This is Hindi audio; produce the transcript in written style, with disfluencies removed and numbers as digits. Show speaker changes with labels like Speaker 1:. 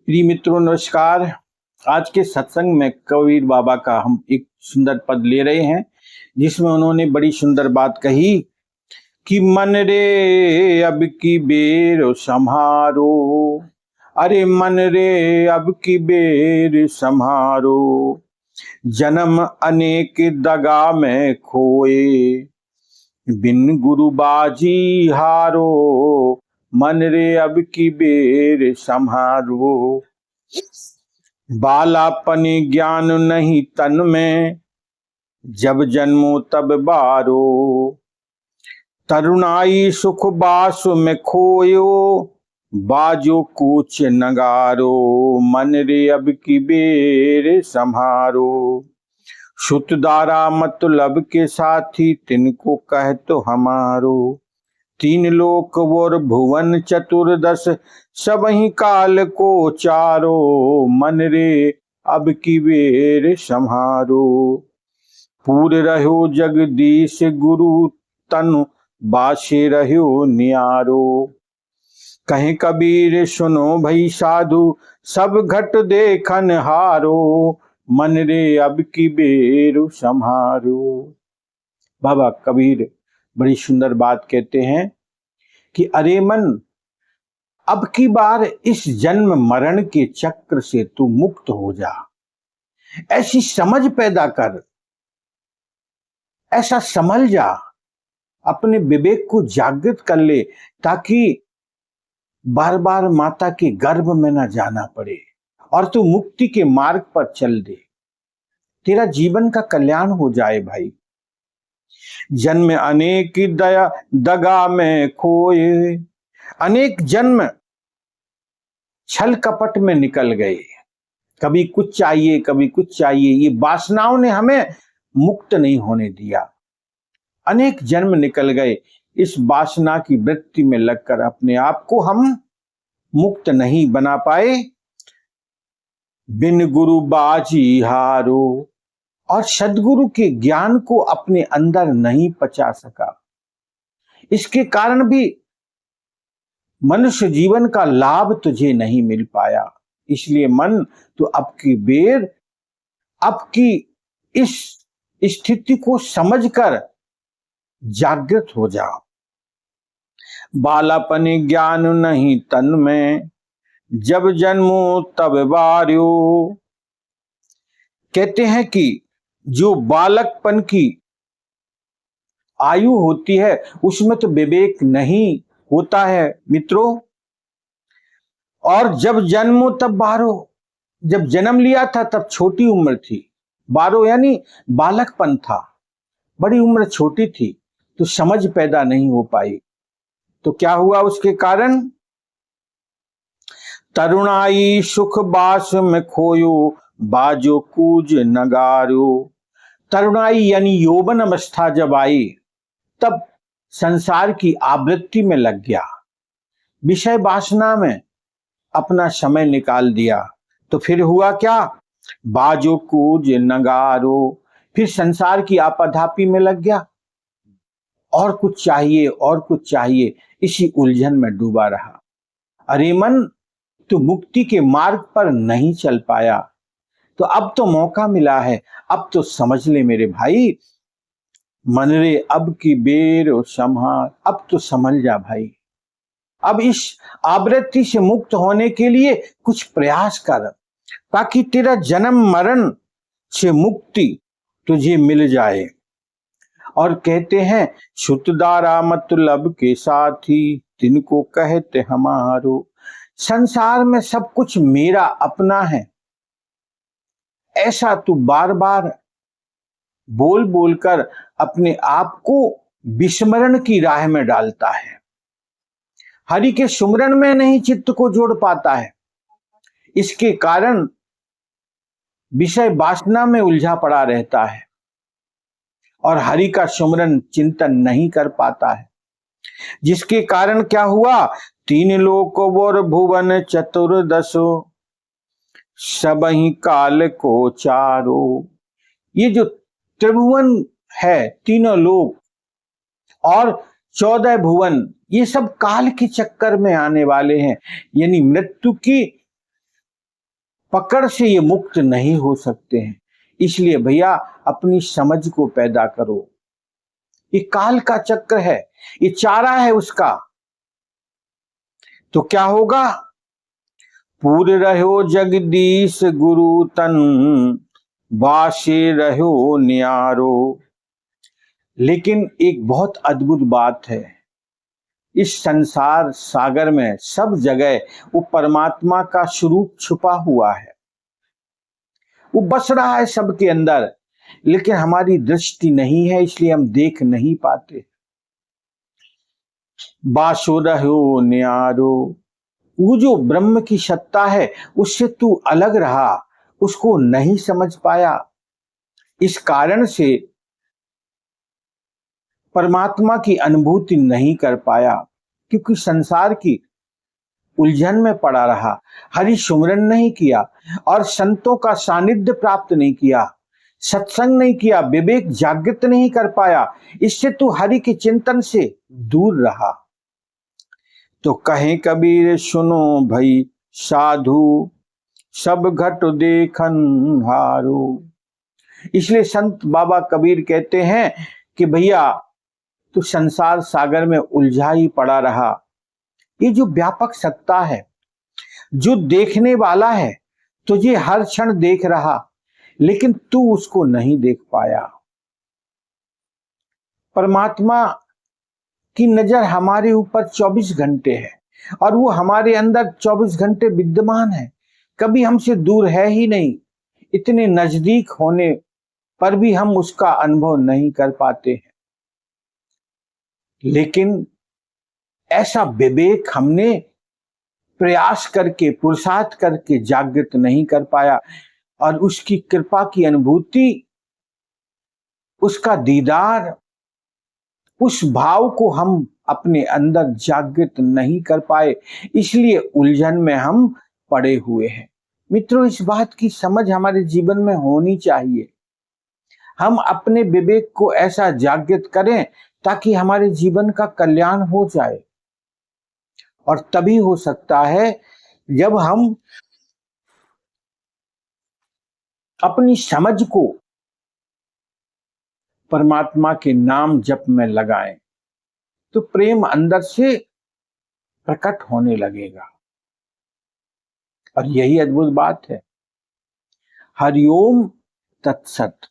Speaker 1: प्रिय मित्रों नमस्कार। आज के सत्संग में कबीर बाबा का हम एक सुंदर पद ले रहे हैं जिसमें उन्होंने बड़ी सुंदर बात कही कि मन रे अब की बेर संहारो। अरे मन रे अब की बेर संहारो, जन्म अनेक दगा में खोए, बिन गुरु बाजी हारो। मन रे अब की बेर संहारो, बालापन ज्ञान नहीं तन में, जब जन्मो तब बारो। तरुणाई सुख बास में खोयो, बाजो कूच नगारो। मन रे अब की बेर संहारो, सुतदारा मतलब के साथी, तिनको कह तो हमारो। तीन लोक और भुवन चतुर्दश, सब ही काल को चारो। मन रे अब की बेर संहारो, पूर रहो जगदीश गुरु, तनु बासे रहो नियारो। कहीं कबीर सुनो भई साधु, सब घट देखन हारो। मन रे अब की बेर संहारो। बाबा कबीर बड़ी सुंदर बात कहते हैं कि अरे मन, अब की बार इस जन्म मरण के चक्र से तू मुक्त हो जा। ऐसी समझ पैदा कर, ऐसा संभल जा, अपने विवेक को जागृत कर ले, ताकि बार बार माता के गर्भ में ना जाना पड़े और तू मुक्ति के मार्ग पर चल दे। तेरा जीवन का कल्याण हो जाए भाई। जन्म अनेक दया दगा में खोए, अनेक जन्म छल कपट में निकल गए। कभी कुछ चाहिए कभी कुछ चाहिए, ये वासनाओं ने हमें मुक्त नहीं होने दिया। अनेक जन्म निकल गए, इस वासना की वृत्ति में लगकर अपने आप को हम मुक्त नहीं बना पाए। बिन गुरु बाजी हारो, और सदगुरु के ज्ञान को अपने अंदर नहीं पचा सका। इसके कारण भी मनुष्य जीवन का लाभ तुझे नहीं मिल पाया। इसलिए मन, तो अब की बेर, अब की इस स्थिति को समझकर जागृत हो जा। बालापन ज्ञान नहीं तन में, जब जन्मो तब बार्यो। कहते हैं कि जो बालकपन की आयु होती है उसमें तो विवेक नहीं होता है मित्रों, और जब जन्मो तब बारो। जब जन्म लिया था तब छोटी उम्र थी, बारो यानी बालकपन था, बड़ी उम्र छोटी थी, तो समझ पैदा नहीं हो पाई। तो क्या हुआ उसके कारण? तरुणाई सुख बास में खोयो, बाजो कूज नगारो। तरुणाई यानी यौवन अवस्था जब आई, तब संसार की आवृत्ति में लग गया, विषय वासना में अपना समय निकाल दिया। तो फिर हुआ क्या? बाजो कूज नगारो, फिर संसार की आपाधापी में लग गया, और कुछ चाहिए और कुछ चाहिए, इसी उलझन में डूबा रहा। अरे मन, तू मुक्ति के मार्ग पर नहीं चल पाया, तो अब तो मौका मिला है, अब तो समझ ले मेरे भाई। मन रे अब की बेर संहार, अब तो समझ जा भाई। अब इस आवृत्ति से मुक्त होने के लिए कुछ प्रयास कर, ताकि तेरा जन्म मरण से मुक्ति तुझे मिल जाए। और कहते हैं, सुतदारा मतलब के साथी, तिनको कहते हमारो। संसार में सब कुछ मेरा अपना है, ऐसा तू बार बार बोल बोलकर अपने आप को विस्मरण की राह में डालता है। हरि के सुमरन में नहीं चित्त को जोड़ पाता है। इसके कारण विषय वासना में उलझा पड़ा रहता है और हरि का सुमरन चिंतन नहीं कर पाता है, जिसके कारण क्या हुआ? तीन लोक और भुवन चतुर्दशो, सब ही काल को चारो। ये जो त्रिभुवन है, तीनों लोक और 14 भुवन, ये सब काल के चक्कर में आने वाले हैं, यानी मृत्यु की पकड़ से ये मुक्त नहीं हो सकते हैं। इसलिए भैया अपनी समझ को पैदा करो। ये काल का चक्र है, ये चारा है उसका। तो क्या होगा? पूर रहो जगदीश गुरु तन, बासे रहो न्यारो। लेकिन एक बहुत अद्भुत बात है, इस संसार सागर में सब जगह वो परमात्मा का स्वरूप छुपा हुआ है, वो बस रहा है सबके अंदर, लेकिन हमारी दृष्टि नहीं है, इसलिए हम देख नहीं पाते। बासो रहो न्यारो, वो जो ब्रह्म की सत्ता है उससे तू अलग रहा, उसको नहीं समझ पाया। इस कारण से परमात्मा की अनुभूति नहीं कर पाया, क्योंकि संसार की उलझन में पड़ा रहा, हरि सुमरन नहीं किया और संतों का सानिध्य प्राप्त नहीं किया, सत्संग नहीं किया, विवेक जागृत नहीं कर पाया। इससे तू हरि के चिंतन से दूर रहा। तो कहे कबीर सुनो भई साधु, सब घट देखन हारो। इसलिए संत बाबा कबीर कहते हैं कि भैया तू संसार सागर में उलझा ही पड़ा रहा। ये जो व्यापक सत्ता है, जो देखने वाला है, तुझे हर क्षण देख रहा, लेकिन तू उसको नहीं देख पाया। परमात्मा की नजर हमारे ऊपर 24 घंटे है और वो हमारे अंदर 24 घंटे विद्यमान है, कभी हमसे दूर है ही नहीं। इतने नजदीक होने पर भी हम उसका अनुभव नहीं कर पाते हैं। लेकिन ऐसा विवेक हमने प्रयास करके, पुरुषार्थ करके जागृत नहीं कर पाया, और उसकी कृपा की अनुभूति, उसका दीदार, उस भाव को हम अपने अंदर जागृत नहीं कर पाए, इसलिए उलझन में हम पड़े हुए हैं। मित्रों, इस बात की समझ हमारे जीवन में होनी चाहिए। हम अपने विवेक को ऐसा जागृत करें ताकि हमारे जीवन का कल्याण हो जाए, और तभी हो सकता है जब हम अपनी समझ को परमात्मा के नाम जप में लगाएं, तो प्रेम अंदर से प्रकट होने लगेगा। और यही अद्भुत बात है। हरिओम तत्सत।